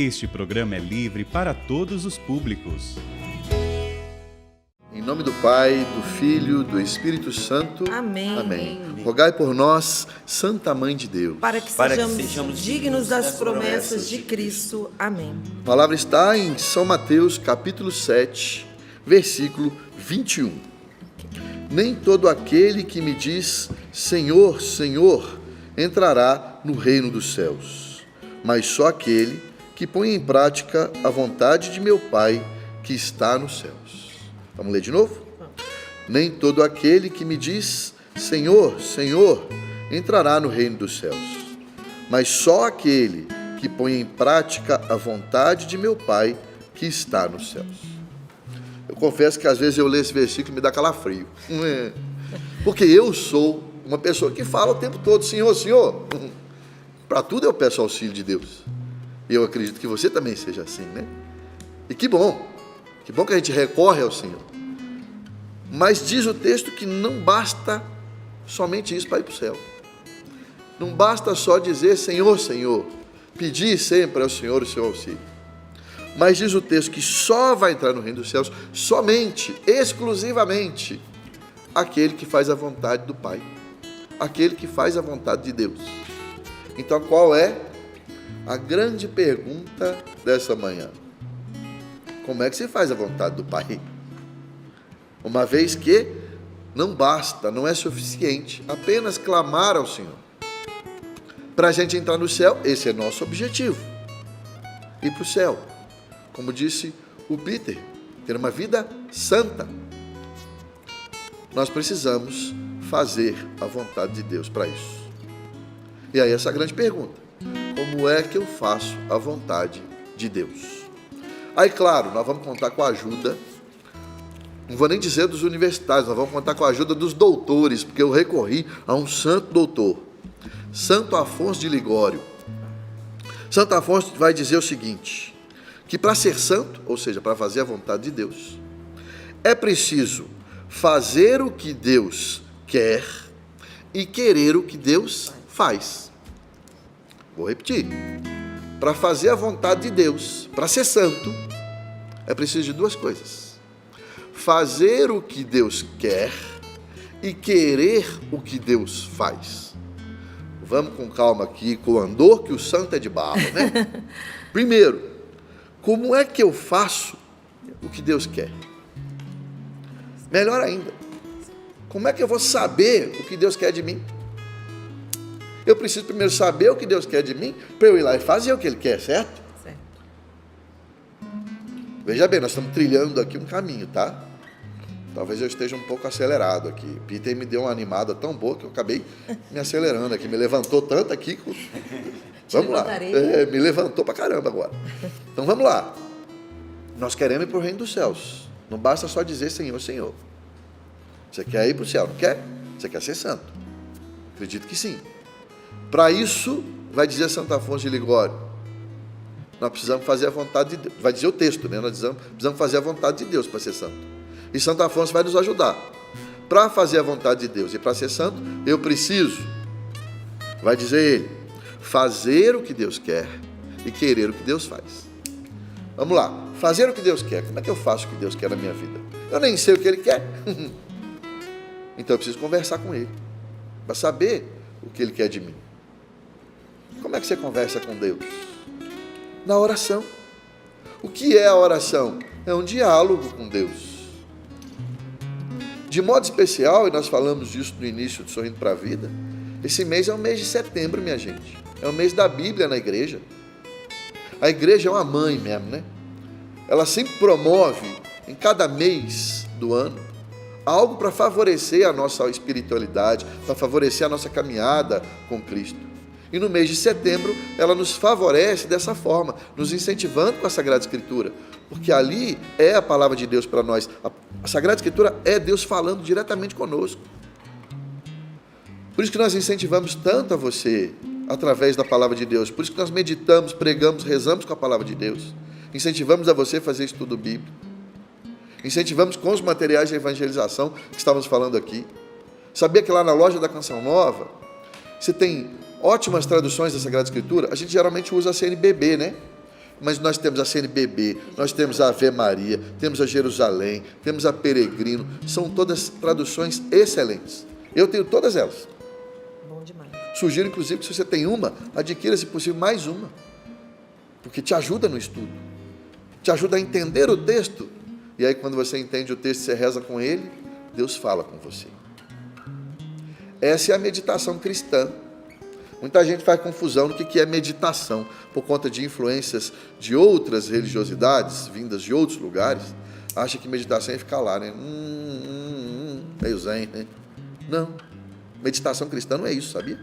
Este programa é livre para todos os públicos. Em nome do Pai, do Filho, do Espírito Santo. Amém. Amém. Rogai por nós, Santa Mãe de Deus. Para que sejamos dignos das promessas de Cristo. Amém. A palavra está em São Mateus, capítulo 7, versículo 21. Nem todo aquele que me diz Senhor, Senhor, entrará no reino dos céus, mas só aquele que põe em prática a vontade de meu Pai que está nos céus. Vamos ler de novo? Nem todo aquele que me diz Senhor, Senhor, entrará no reino dos céus, mas só aquele que põe em prática a vontade de meu Pai que está nos céus. Eu confesso que às vezes eu leio esse versículo e me dá calafrio, porque eu sou uma pessoa que fala o tempo todo Senhor, Senhor. Para tudo eu peço auxílio de Deus. E eu acredito que você também seja assim, né? E que bom que a gente recorre ao Senhor. Mas diz o texto que não basta somente isso para ir para o céu. Não basta só dizer Senhor, Senhor, pedir sempre ao Senhor o seu auxílio. Mas diz o texto que só vai entrar no reino dos céus somente, exclusivamente, aquele que faz a vontade do Pai, aquele que faz a vontade de Deus. Então qual é a grande pergunta dessa manhã? Como é que se faz a vontade do Pai? Uma vez que não basta, não é suficiente apenas clamar ao Senhor. Para a gente entrar no céu, esse é nosso objetivo. Ir para o céu. Como disse o Peter, ter uma vida santa. Nós precisamos fazer a vontade de Deus para isso. E aí essa grande pergunta: como é que eu faço a vontade de Deus? Aí claro, nós vamos contar com a ajuda, não vou nem dizer dos universitários, nós vamos contar com a ajuda dos doutores, porque eu recorri a um santo doutor, Santo Afonso de Ligório. Santo Afonso vai dizer o seguinte, que para ser santo, ou seja, para fazer a vontade de Deus, é preciso fazer o que Deus quer e querer o que Deus faz. Vou repetir. Para fazer a vontade de Deus, para ser santo, é preciso de duas coisas: fazer o que Deus quer e querer o que Deus faz. Vamos com calma aqui, com o andor, que o santo é de barro, né? Primeiro, como é que eu faço o que Deus quer? Melhor ainda, como é que eu vou saber o que Deus quer de mim? Eu preciso primeiro saber o que Deus quer de mim, para eu ir lá e fazer o que Ele quer, certo? Certo. Veja bem, nós estamos trilhando aqui um caminho, tá? Talvez eu esteja um pouco acelerado aqui. Peter me deu uma animada tão boa que eu acabei me acelerando aqui, me levantou tanto aqui. Vamos lá. Me levantou pra caramba agora. Então vamos lá. Nós queremos ir para o reino dos céus. Não basta só dizer Senhor, Senhor. Você quer ir para o céu, não quer? Você quer ser santo? Acredito que sim. Para isso, vai dizer Santo Afonso de Ligório, nós precisamos fazer a vontade de Deus. Vai dizer o texto, né? Nós precisamos fazer a vontade de Deus para ser santo. E Santo Afonso vai nos ajudar. Para fazer a vontade de Deus e para ser santo, eu preciso, vai dizer ele, fazer o que Deus quer e querer o que Deus faz. Vamos lá, fazer o que Deus quer. Como é que eu faço o que Deus quer na minha vida? Eu nem sei o que Ele quer. Então eu preciso conversar com Ele, para saber o que Ele quer de mim. Como é que você conversa com Deus? Na oração. O que é a oração? É um diálogo com Deus. De modo especial, e nós falamos disso no início do Sorrindo para a Vida, esse mês é o mês de setembro, minha gente. É o mês da Bíblia na igreja. A igreja é uma mãe mesmo, né? Ela sempre promove, em cada mês do ano, algo para favorecer a nossa espiritualidade, para favorecer a nossa caminhada com Cristo. E no mês de setembro, ela nos favorece dessa forma, nos incentivando com a Sagrada Escritura, porque ali é a palavra de Deus para nós. A Sagrada Escritura é Deus falando diretamente conosco. Por isso que nós incentivamos tanto a você, através da palavra de Deus. Por isso que nós meditamos, pregamos, rezamos com a palavra de Deus. Incentivamos a você a fazer estudo bíblico. Incentivamos com os materiais de evangelização que estávamos falando aqui. Sabia que lá na loja da Canção Nova, você tem ótimas traduções da Sagrada Escritura? A gente geralmente usa a CNBB, né? Mas nós temos a CNBB, nós temos a Ave Maria, temos a Jerusalém, temos a Peregrino. São todas traduções excelentes. Eu tenho todas elas. Bom demais. Sugiro, inclusive, que se você tem uma, adquira, se possível, mais uma. Porque te ajuda no estudo. Te ajuda a entender o texto. E aí, quando você entende o texto, você reza com ele, Deus fala com você. Essa é a meditação cristã. Muita gente faz confusão no que é meditação, por conta de influências de outras religiosidades, vindas de outros lugares, acha que meditação é ficar lá, né? Meio zen, né? Não. Meditação cristã não é isso, sabia?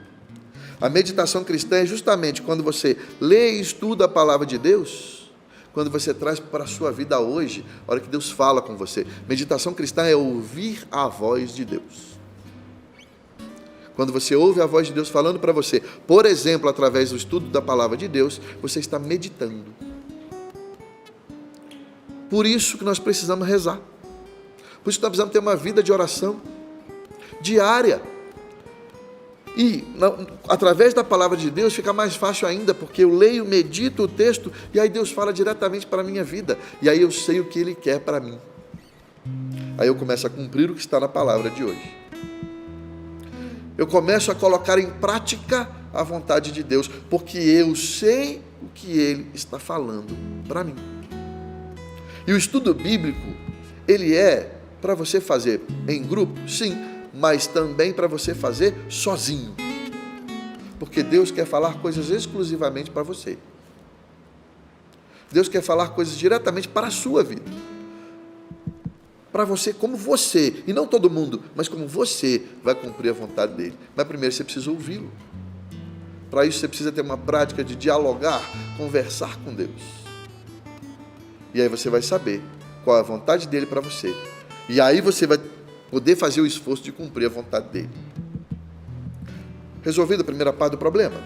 A meditação cristã é justamente quando você lê e estuda a palavra de Deus, quando você traz para a sua vida hoje, a hora que Deus fala com você. Meditação cristã é ouvir a voz de Deus. Quando você ouve a voz de Deus falando para você, por exemplo, através do estudo da palavra de Deus, você está meditando. Por isso que nós precisamos rezar. Por isso que nós precisamos ter uma vida de oração diária. E através da palavra de Deus fica mais fácil ainda, porque eu leio, medito o texto, e aí Deus fala diretamente para a minha vida. E aí eu sei o que Ele quer para mim. Aí eu começo a cumprir o que está na palavra de hoje. Eu começo a colocar em prática a vontade de Deus, porque eu sei o que Ele está falando para mim. E o estudo bíblico, ele é para você fazer em grupo, sim, mas também para você fazer sozinho. Porque Deus quer falar coisas exclusivamente para você. Deus quer falar coisas diretamente para a sua vida. Para você, como você, e não todo mundo, mas como você vai cumprir a vontade dele. Mas primeiro você precisa ouvi-lo. Para isso você precisa ter uma prática de dialogar, conversar com Deus. E aí você vai saber qual é a vontade dele para você. E aí você vai poder fazer o esforço de cumprir a vontade dele. Resolvido a primeira parte do problema?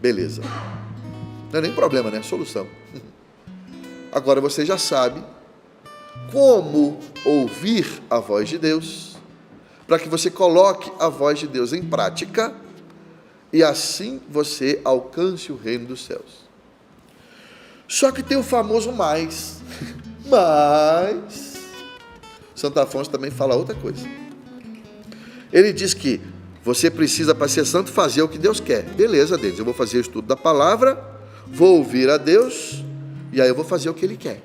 Beleza. Não é nem problema, né? Solução. Agora você já sabe como ouvir a voz de Deus, para que você coloque a voz de Deus em prática e assim você alcance o reino dos céus. Só que tem o famoso mais. Mas Santo Afonso também fala outra coisa. Ele diz que você precisa, para ser santo, fazer o que Deus quer. Beleza, Deus, eu vou fazer o estudo da palavra, vou ouvir a Deus e aí eu vou fazer o que Ele quer.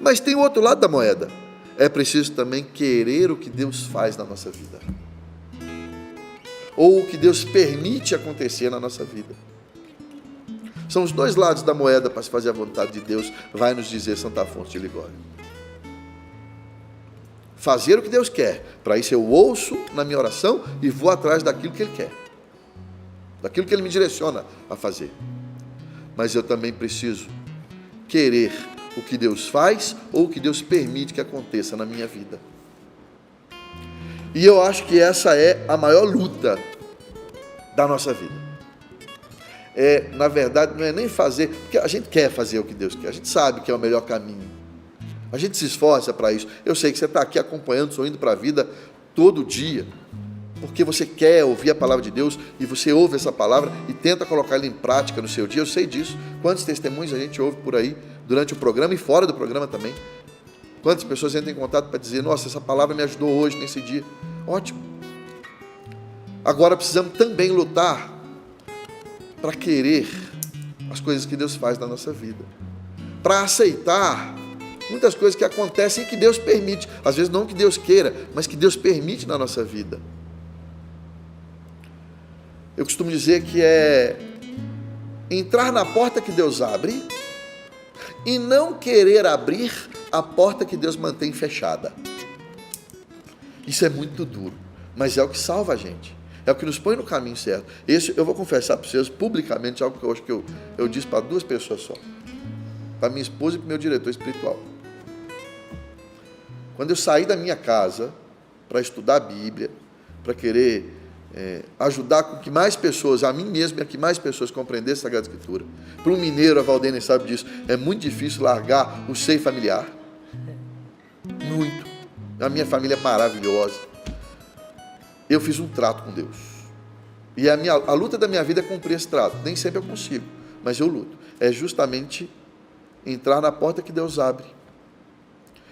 Mas tem o outro lado da moeda. É preciso também querer o que Deus faz na nossa vida. Ou o que Deus permite acontecer na nossa vida. São os dois lados da moeda para se fazer a vontade de Deus, vai nos dizer Santo Afonso de Ligório. Fazer o que Deus quer. Para isso eu ouço na minha oração e vou atrás daquilo que Ele quer. Daquilo que Ele me direciona a fazer. Mas eu também preciso querer o que Deus faz ou o que Deus permite que aconteça na minha vida. E eu acho que essa é a maior luta da nossa vida. Na verdade, não é nem fazer, porque a gente quer fazer o que Deus quer, a gente sabe que é o melhor caminho. A gente se esforça para isso. Eu sei que você está aqui acompanhando, sorrindo para a vida todo dia, porque você quer ouvir a palavra de Deus e você ouve essa palavra e tenta colocar ela em prática no seu dia. Eu sei disso. Quantos testemunhos a gente ouve por aí durante o programa e fora do programa também? Quantas pessoas entram em contato para dizer, nossa, essa palavra me ajudou hoje, nesse dia. Ótimo. Agora precisamos também lutar para querer as coisas que Deus faz na nossa vida. Para aceitar muitas coisas que acontecem e que Deus permite. Às vezes não que Deus queira, mas que Deus permite na nossa vida. Eu costumo dizer que é entrar na porta que Deus abre e não querer abrir a porta que Deus mantém fechada. Isso é muito duro, mas é o que salva a gente. É o que nos põe no caminho certo. Esse, eu vou confessar para vocês publicamente algo que eu acho que eu disse para 2 pessoas só. Para minha esposa e para o meu diretor espiritual. Quando eu saí da minha casa para estudar a Bíblia, para querer ajudar com que mais pessoas, a mim mesmo e a que mais pessoas compreendessem a Sagrada Escritura. Para um mineiro, a Valdênia sabe disso, é muito difícil largar o seio familiar. Muito. A minha família é maravilhosa. Eu fiz um trato com Deus. E a luta da minha vida é cumprir esse trato. Nem sempre eu consigo, mas eu luto. É justamente entrar na porta que Deus abre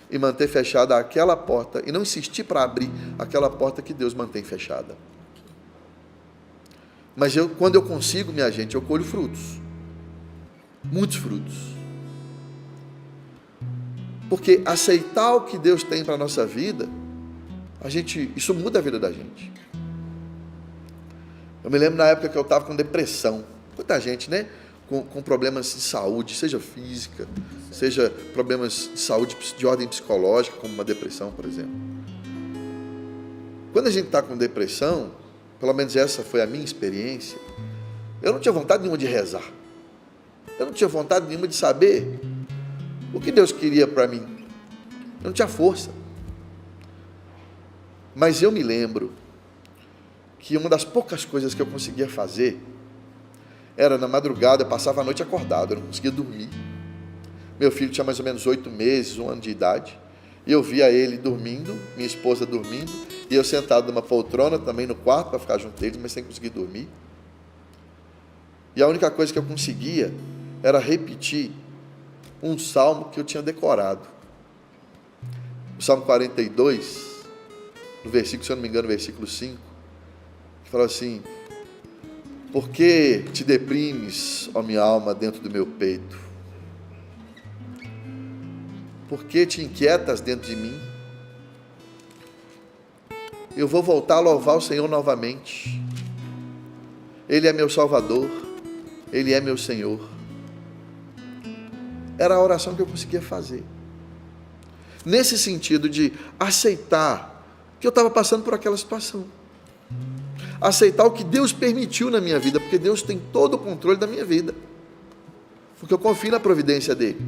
e manter fechada aquela porta, e não insistir para abrir aquela porta que Deus mantém fechada. Mas quando eu consigo, minha gente, eu colho frutos. Muitos frutos. Porque aceitar o que Deus tem para a nossa vida, isso muda a vida da gente. Eu me lembro na época que eu estava com depressão. Muita gente, né? Com problemas de saúde, seja física, seja problemas de saúde de ordem psicológica, como uma depressão, por exemplo. Quando a gente está com depressão, pelo menos essa foi a minha experiência, eu não tinha vontade nenhuma de rezar. Eu não tinha vontade nenhuma de saber o que Deus queria para mim. Eu não tinha força. Mas eu me lembro que uma das poucas coisas que eu conseguia fazer era na madrugada, eu passava a noite acordado, eu não conseguia dormir. Meu filho tinha mais ou menos 8 meses, 1 ano de idade, e eu via ele dormindo, minha esposa dormindo, e eu sentado numa poltrona também no quarto para ficar junto deles, mas sem conseguir dormir. E a única coisa que eu conseguia era repetir um salmo que eu tinha decorado. O Salmo 42, no versículo, se eu não me engano, versículo 5, que fala assim: por que te deprimes, ó minha alma, dentro do meu peito? Por que te inquietas dentro de mim? Eu vou voltar a louvar o Senhor novamente. Ele é meu Salvador, Ele é meu Senhor. Era a oração que eu conseguia fazer. Nesse sentido de aceitar que eu estava passando por aquela situação. Aceitar o que Deus permitiu na minha vida, porque Deus tem todo o controle da minha vida. Porque eu confio na providência dEle.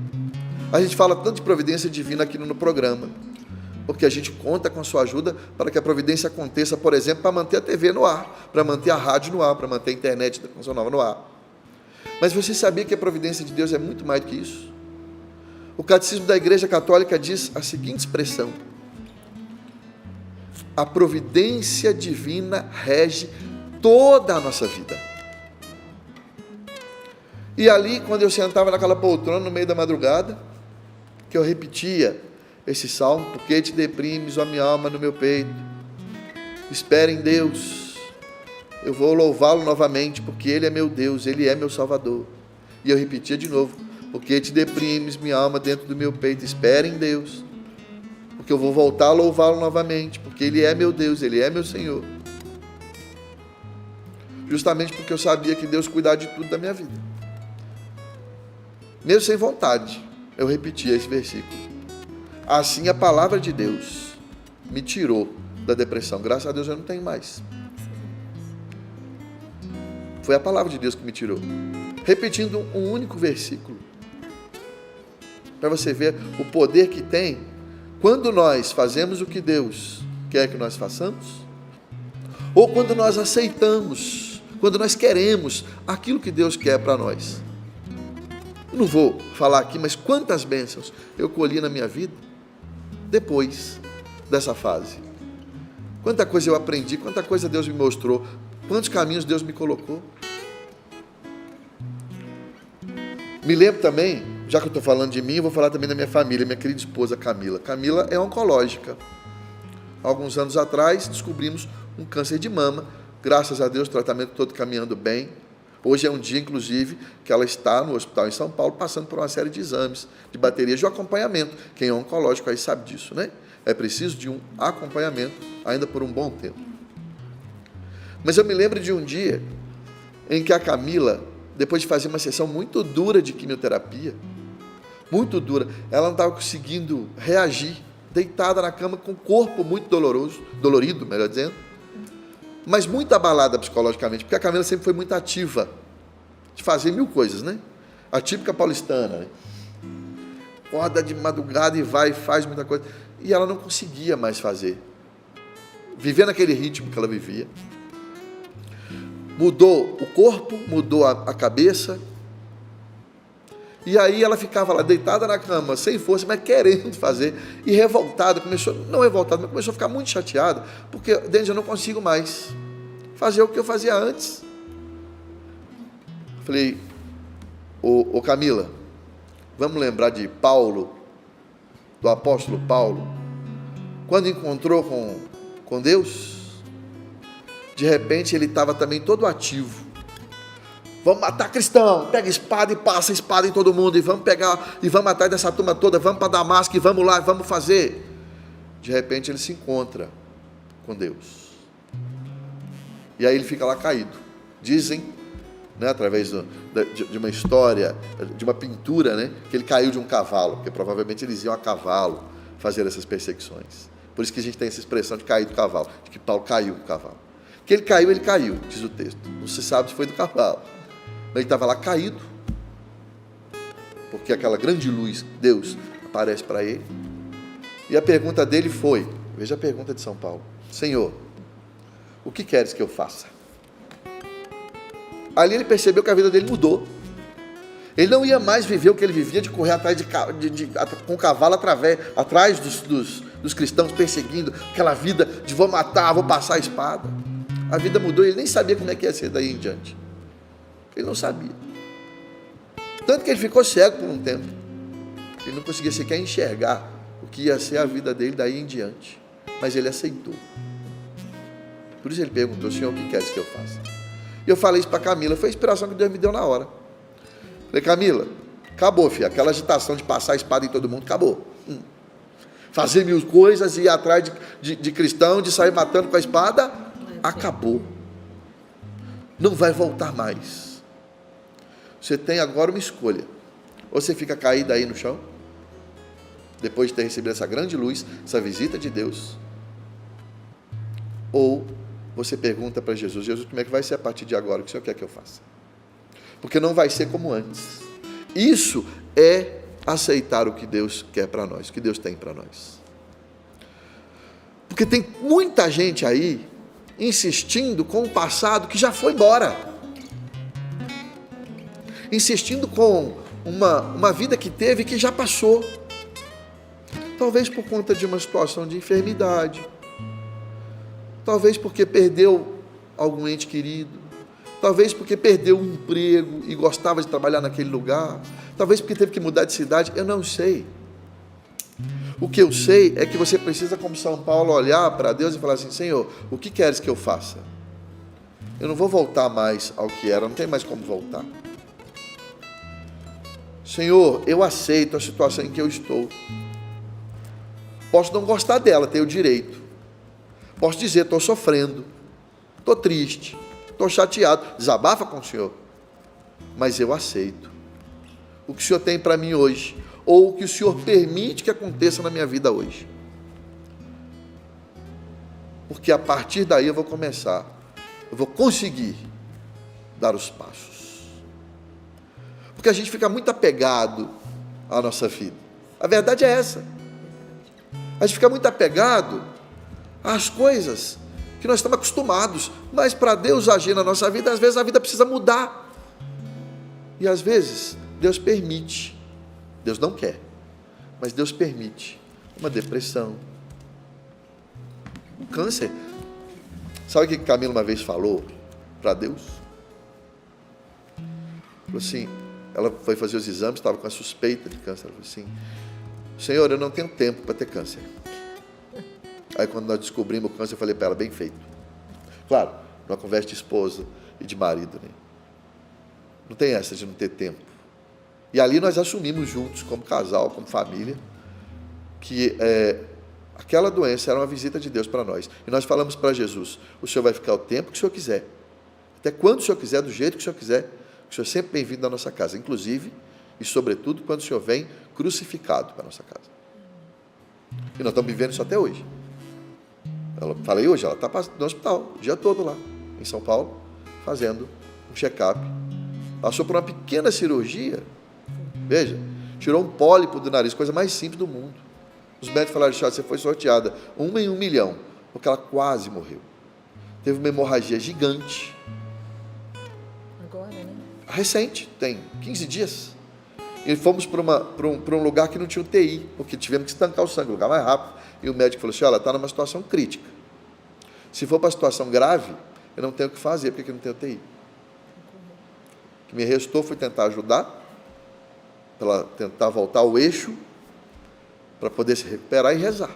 A gente fala tanto de providência divina aqui no programa, porque a gente conta com a sua ajuda para que a providência aconteça, por exemplo, para manter a TV no ar, para manter a rádio no ar, para manter a internet da Canção Nova no ar. Mas você sabia que a providência de Deus é muito mais do que isso? O Catecismo da Igreja Católica diz a seguinte expressão: a providência divina rege toda a nossa vida. E ali, quando eu sentava naquela poltrona no meio da madrugada, que eu repetia esse salmo: por que te deprimes, ó minha alma, no meu peito? Espera em Deus, eu vou louvá-lo novamente, porque Ele é meu Deus, Ele é meu Salvador. E eu repetia de novo: por que te deprimes, minha alma, dentro do meu peito? Espera em Deus, porque eu vou voltar a louvá-lo novamente, porque Ele é meu Deus, Ele é meu Senhor. Justamente porque eu sabia que Deus cuidava de tudo da minha vida. Mesmo sem vontade, eu repetia esse versículo. Assim a palavra de Deus me tirou da depressão. Graças a Deus eu não tenho mais. Foi a palavra de Deus que me tirou. Repetindo um único versículo, para você ver o poder que tem quando nós fazemos o que Deus quer que nós façamos, ou quando nós aceitamos, quando nós queremos aquilo que Deus quer para nós. Eu não vou falar aqui, mas quantas bênçãos eu colhi na minha vida depois dessa fase. Quanta coisa eu aprendi, quanta coisa Deus me mostrou, quantos caminhos Deus me colocou. Me lembro também, já que eu estou falando de mim, eu vou falar também da minha família, minha querida esposa Camila. Camila é oncológica. Alguns anos atrás, descobrimos um câncer de mama. Graças a Deus, o tratamento todo caminhando bem. Hoje é um dia, inclusive, que ela está no hospital em São Paulo, passando por uma série de exames, de baterias de acompanhamento. Quem é oncológico aí sabe disso, né? É preciso de um acompanhamento ainda por um bom tempo. Mas eu me lembro de um dia em que a Camila, depois de fazer uma sessão muito dura de quimioterapia, muito dura, ela não estava conseguindo reagir, deitada na cama com o corpo muito dolorido, melhor dizendo, mas muito abalada psicologicamente, porque a Camila sempre foi muito ativa, de fazer mil coisas, né? A típica paulistana, né? Acorda de madrugada e vai e faz muita coisa, e ela não conseguia mais fazer, viver naquele ritmo que ela vivia. Mudou o corpo, mudou a cabeça, e aí ela ficava lá deitada na cama, sem força, mas querendo fazer, e revoltada, não revoltada, mas começou a ficar muito chateada, porque Denis, eu não consigo mais fazer o que eu fazia antes. Falei, Ô Camila, vamos lembrar de Paulo, do apóstolo Paulo, quando encontrou com Deus, de repente ele estava também todo ativo. Vamos matar cristão, pega espada e passa a espada em todo mundo, e vamos pegar, e vamos atrás dessa turma toda, vamos para Damasco, e vamos lá, vamos fazer. De repente ele se encontra com Deus, e aí ele fica lá caído. Dizem, né, através de uma história, de uma pintura, né, que ele caiu de um cavalo, porque provavelmente eles iam a cavalo fazer essas perseguições. Por isso que a gente tem essa expressão de cair do cavalo, de que Paulo caiu do cavalo. Que ele caiu, diz o texto. Não se sabe se foi do cavalo. Ele estava lá caído, porque aquela grande luz, Deus, aparece para ele. E a pergunta dele foi, veja a pergunta de São Paulo: Senhor, o que queres que eu faça? Ali ele percebeu que a vida dele mudou. Ele não ia mais viver o que ele vivia, de correr atrás com o cavalo atrás dos cristãos, perseguindo, aquela vida de vou matar, vou passar a espada. A vida mudou, ele nem sabia como é que ia ser daí em diante. Ele não sabia. Tanto que ele ficou cego por um tempo. Ele não conseguia sequer enxergar o que ia ser a vida dele daí em diante. Mas ele aceitou. Por isso ele perguntou: Senhor, o que queres que eu faça? E eu falei isso para Camila, foi a inspiração que Deus me deu na hora. Falei: Camila, acabou, filha, aquela agitação de passar a espada em todo mundo, acabou. Fazer mil coisas, ir atrás de cristão, de sair matando com a espada, acabou. Não vai voltar mais. Você tem agora uma escolha: ou você fica caído aí no chão, depois de ter recebido essa grande luz, essa visita de Deus, ou você pergunta para Jesus: Jesus, como é que vai ser a partir de agora? O que o Senhor quer que eu faça? Porque não vai ser como antes. Isso é aceitar o que Deus quer para nós, o que Deus tem para nós. Porque tem muita gente aí insistindo com o passado que já foi embora, insistindo com uma vida que teve que já passou, talvez por conta de uma situação de enfermidade, talvez porque perdeu algum ente querido, talvez porque perdeu um emprego e gostava de trabalhar naquele lugar, talvez porque teve que mudar de cidade, eu não sei. O que eu sei é que você precisa, como São Paulo, olhar para Deus e falar assim: Senhor, o que queres que eu faça? Eu não vou voltar mais ao que era, não tem mais como voltar. Senhor, eu aceito a situação em que eu estou. Posso não gostar dela, tenho o direito. Posso dizer: estou sofrendo, estou triste, estou chateado. Desabafa com o Senhor. Mas eu aceito o que o Senhor tem para mim hoje, ou o que o Senhor permite que aconteça na minha vida hoje. Porque a partir daí eu vou conseguir dar os passos. Porque a gente fica muito apegado à nossa vida. A verdade é essa. A gente fica muito apegado às coisas que nós estamos acostumados, mas para Deus agir na nossa vida, às vezes a vida precisa mudar. E às vezes Deus permite, Deus não quer, mas Deus permite uma depressão, um câncer. Sabe o que Camila uma vez falou para Deus? Falou assim, ela foi fazer os exames, estava com a suspeita de câncer. Ela falou assim: Senhor, eu não tenho tempo para ter câncer. Aí quando nós descobrimos o câncer, eu falei para ela: bem feito. Claro, numa conversa de esposa e de marido, né? Não tem essa de não ter tempo. E ali nós assumimos juntos, como casal, como família, que aquela doença era uma visita de Deus para nós. E nós falamos para Jesus: o Senhor vai ficar o tempo que o Senhor quiser, até quando o Senhor quiser, do jeito que o Senhor quiser. O Senhor é sempre bem-vindo na nossa casa, inclusive e sobretudo quando o Senhor vem crucificado para a nossa casa. E nós estamos vivendo isso até hoje. Falei hoje, ela está no hospital o dia todo lá, em São Paulo, fazendo um check-up. Passou por uma pequena cirurgia, veja, tirou um pólipo do nariz, coisa mais simples do mundo. Os médicos falaram: você foi sorteada 1 em 1 milhão, porque ela quase morreu. Teve uma hemorragia gigante. Agora, né? Recente, tem 15 dias. E fomos para um lugar que não tinha UTI, porque tivemos que estancar o sangue, o lugar mais rápido. E o médico falou assim: ela está numa situação crítica. Se for para situação grave, eu não tenho o que fazer, porque aqui não tem UTI. O que me restou foi tentar ajudar ela tentar voltar ao eixo, para poder se recuperar e rezar.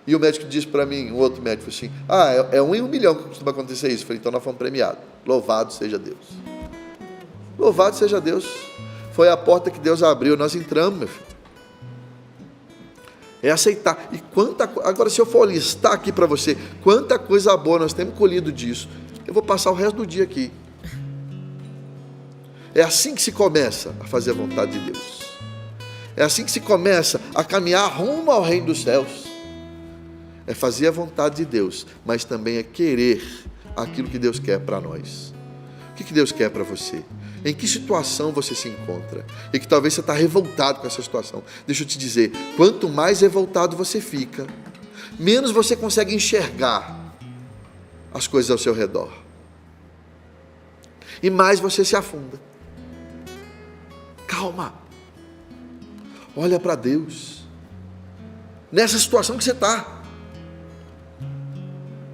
E o médico disse para mim, um outro médico assim, é 1 em 1 milhão que costuma acontecer isso. Eu falei, então nós fomos premiados. Louvado seja Deus. Louvado seja Deus. Foi a porta que Deus abriu, nós entramos, meu filho. É aceitar. E agora, se eu for listar aqui para você, quanta coisa boa nós temos colhido disso, eu vou passar o resto do dia aqui. É assim que se começa a fazer a vontade de Deus. É assim que se começa a caminhar rumo ao reino dos céus. É fazer a vontade de Deus, mas também é querer aquilo que Deus quer para nós. O que Deus quer para você? Em que situação você se encontra? E que talvez você está revoltado com essa situação. Deixa eu te dizer, quanto mais revoltado você fica, menos você consegue enxergar as coisas ao seu redor. E mais você se afunda. Calma. Olha para Deus. Nessa situação que você está.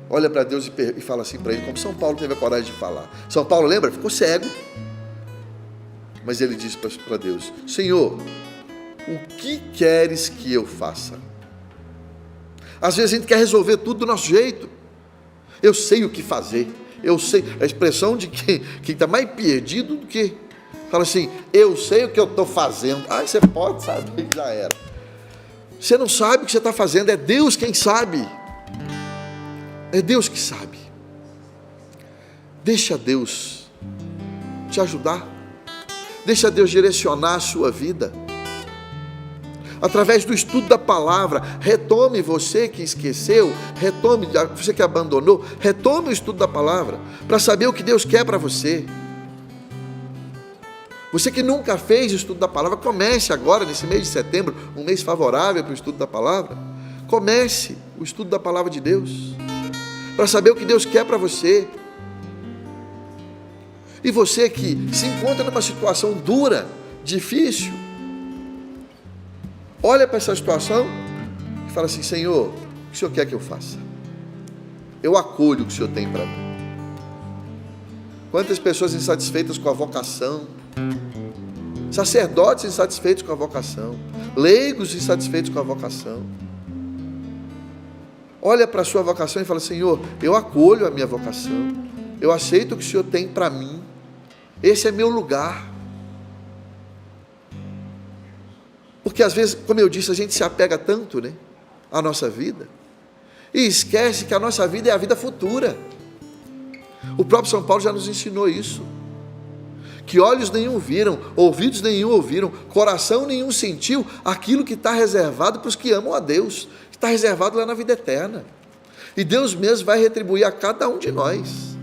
Olha para Deus e fala assim para Ele, como São Paulo teve a coragem de falar. São Paulo, lembra? Ficou cego. Mas ele disse para Deus, Senhor, o que queres que eu faça? Às vezes a gente quer resolver tudo do nosso jeito. Eu sei o que fazer. Eu sei. A expressão de quem está mais perdido do que... Fala assim, eu sei o que eu estou fazendo. Você pode saber que já era. Você não sabe o que você está fazendo, é Deus quem sabe. É Deus que sabe. Deixa Deus te ajudar. Deixa Deus direcionar a sua vida. Através do estudo da palavra, retome você que esqueceu, retome você que abandonou, retome o estudo da palavra, para saber o que Deus quer para você. Você que nunca fez o estudo da palavra, comece agora, nesse mês de setembro, um mês favorável para o estudo da palavra. Comece o estudo da palavra de Deus, para saber o que Deus quer para você. E você que se encontra numa situação dura, difícil, olha para essa situação e fala assim, Senhor, o que o Senhor quer que eu faça? Eu acolho o que o Senhor tem para mim. Quantas pessoas insatisfeitas com a vocação, sacerdotes insatisfeitos com a vocação, leigos insatisfeitos com a vocação. Olha para a sua vocação e fala, Senhor, eu acolho a minha vocação, eu aceito o que o Senhor tem para mim, esse é meu lugar. Porque às vezes, como eu disse, a gente se apega tanto, né, à nossa vida, e esquece que a nossa vida é a vida futura. O próprio São Paulo já nos ensinou isso, que olhos nenhum viram, ouvidos nenhum ouviram, coração nenhum sentiu aquilo que está reservado para os que amam a Deus, que está reservado lá na vida eterna. E Deus mesmo vai retribuir a cada um de nós.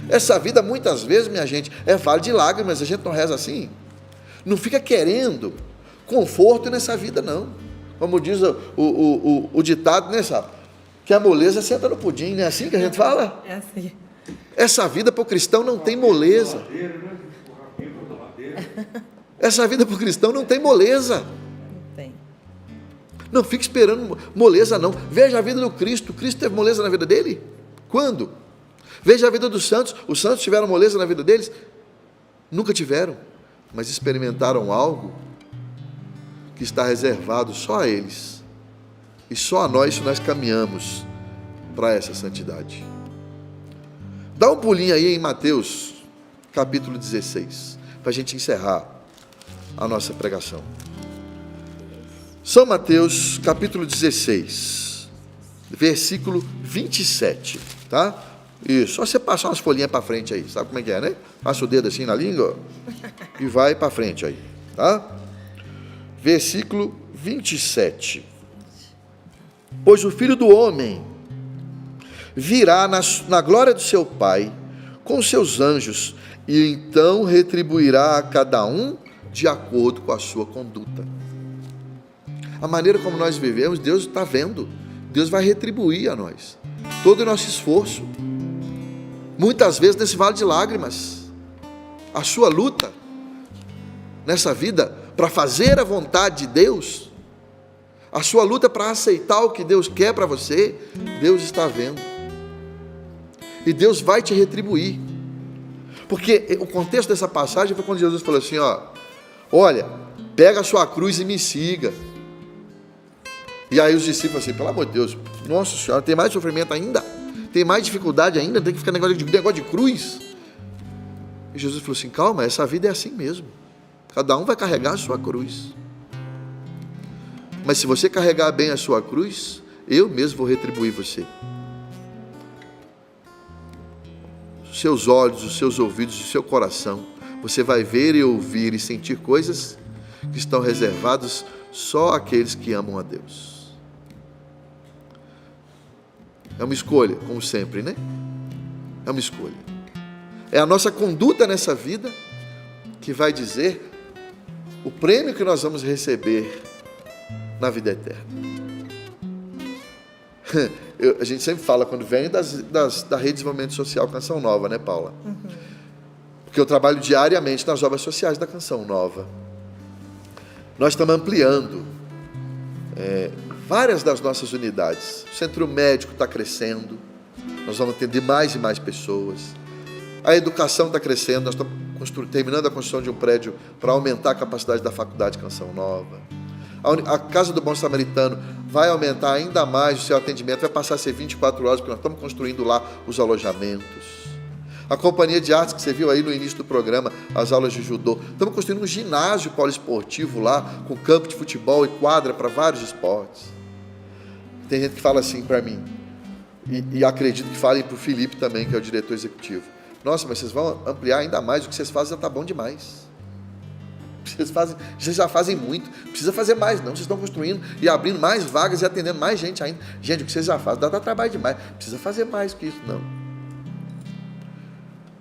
Essa vida muitas vezes, minha gente, é vale de lágrimas. A gente não reza assim, não fica querendo conforto nessa vida não, como diz o ditado, né, sabe? Que a moleza senta no pudim, não é assim que a gente fala? É assim. Essa vida para o cristão não tem moleza. Essa vida para o cristão não tem moleza. Não tem. Não fique esperando moleza não. Veja a vida do Cristo. O Cristo teve moleza na vida dele? Quando? Veja a vida dos santos. Os santos tiveram moleza na vida deles? Nunca tiveram, mas experimentaram algo que está reservado só a eles. E só a nós caminhamos para essa santidade. Dá um pulinho aí em Mateus, capítulo 16, para a gente encerrar a nossa pregação. São Mateus, capítulo 16, versículo 27, tá? Isso, só você passar umas folhinhas para frente aí, sabe como é que é, né? Passa o dedo assim na língua e vai para frente aí, tá? Versículo 27. Pois o Filho do Homem virá na glória do seu Pai com seus anjos e então retribuirá a cada um de acordo com a sua conduta. A maneira como nós vivemos, Deus está vendo. Deus vai retribuir a nós todo o nosso esforço, muitas vezes nesse vale de lágrimas. A sua luta nessa vida para fazer a vontade de Deus, a sua luta para aceitar o que Deus quer para você, Deus está vendo. E Deus vai te retribuir. Porque o contexto dessa passagem foi quando Jesus falou assim, olha, pega a sua cruz e me siga. E aí os discípulos assim, pelo amor de Deus, nossa senhora, tem mais sofrimento ainda? Tem mais dificuldade ainda? Tem que ficar negócio de cruz? E Jesus falou assim, calma, essa vida é assim mesmo. Cada um vai carregar a sua cruz. Mas se você carregar bem a sua cruz, eu mesmo vou retribuir você. Os seus olhos, os seus ouvidos, o seu coração, você vai ver e ouvir e sentir coisas que estão reservadas só àqueles que amam a Deus. É uma escolha, como sempre, né? É uma escolha. É a nossa conduta nessa vida que vai dizer o prêmio que nós vamos receber na vida eterna. A gente sempre fala, quando vem da Rede de Desenvolvimento Social Canção Nova, né, Paula? Porque eu trabalho diariamente nas obras sociais da Canção Nova. Nós estamos ampliando várias das nossas unidades. O centro médico está crescendo, nós vamos atender mais e mais pessoas. A educação está crescendo, nós estamos terminando a construção de um prédio para aumentar a capacidade da Faculdade Canção Nova. A Casa do Bom Samaritano vai aumentar ainda mais o seu atendimento, vai passar a ser 24 horas, porque nós estamos construindo lá os alojamentos. A Companhia de Artes, que você viu aí no início do programa, as aulas de judô. Estamos construindo um ginásio poliesportivo lá, com campo de futebol e quadra para vários esportes. Tem gente que fala assim para mim, e acredito que falem para o Felipe também, que é o diretor executivo. Nossa, mas vocês vão ampliar ainda mais, o que vocês fazem já está bom demais. Vocês já fazem muito, precisa fazer mais não, vocês estão construindo e abrindo mais vagas e atendendo mais gente ainda. Gente, o que vocês já fazem, dá trabalho demais, precisa fazer mais que isso, não.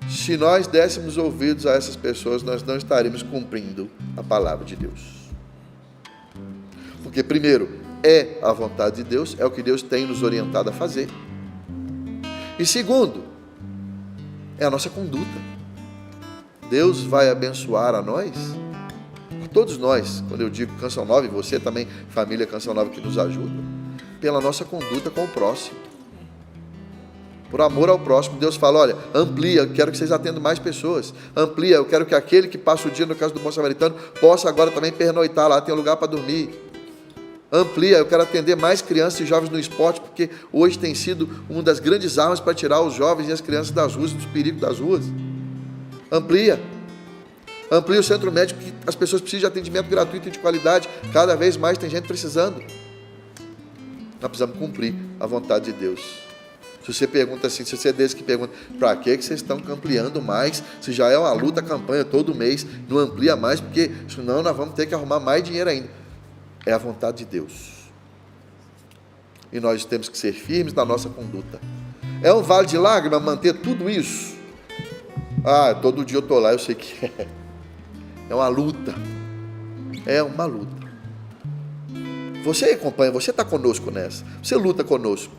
Se nós dessemos ouvidos a essas pessoas, nós não estaremos cumprindo a palavra de Deus. Porque primeiro, é a vontade de Deus, é o que Deus tem nos orientado a fazer. E segundo, é a nossa conduta. Deus vai abençoar a nós, todos nós, quando eu digo Canção Nova, e você também, família Canção Nova que nos ajuda, pela nossa conduta com o próximo. Por amor ao próximo, Deus fala, olha, amplia, eu quero que vocês atendam mais pessoas. Amplia, eu quero que aquele que passa o dia no Casa do Bom Samaritano possa agora também pernoitar lá, tem um lugar para dormir. Amplia, eu quero atender mais crianças e jovens no esporte, porque hoje tem sido uma das grandes armas para tirar os jovens e as crianças das ruas, dos perigos das ruas. Amplia o centro médico, que as pessoas precisam de atendimento gratuito e de qualidade, cada vez mais tem gente precisando. Nós precisamos cumprir a vontade de Deus. Se você pergunta assim, se você é desse que pergunta, para que vocês estão ampliando mais, se já é uma luta, a campanha todo mês, não amplia mais, porque senão nós vamos ter que arrumar mais dinheiro ainda. É a vontade de Deus. E nós temos que ser firmes na nossa conduta. É um vale de lágrimas manter tudo isso? Todo dia eu estou lá, eu sei que é. É uma luta. É uma luta. Você acompanha, você está conosco nessa. Você luta conosco.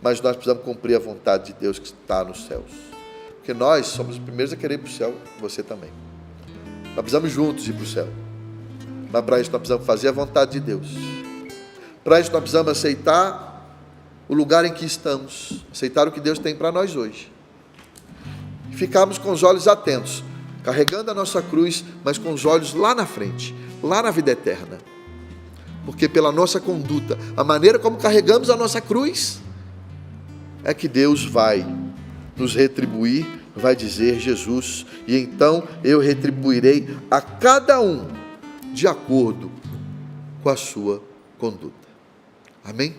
Mas nós precisamos cumprir a vontade de Deus que está nos céus. Porque nós somos os primeiros a querer ir para o céu, você também. Nós precisamos juntos ir para o céu. Mas para isso nós precisamos fazer a vontade de Deus. Para isso nós precisamos aceitar o lugar em que estamos. Aceitar o que Deus tem para nós hoje. Ficarmos com os olhos atentos, carregando a nossa cruz, mas com os olhos lá na frente, lá na vida eterna. Porque pela nossa conduta, a maneira como carregamos a nossa cruz, é que Deus vai nos retribuir, vai dizer Jesus, e então eu retribuirei a cada um de acordo com a sua conduta. Amém?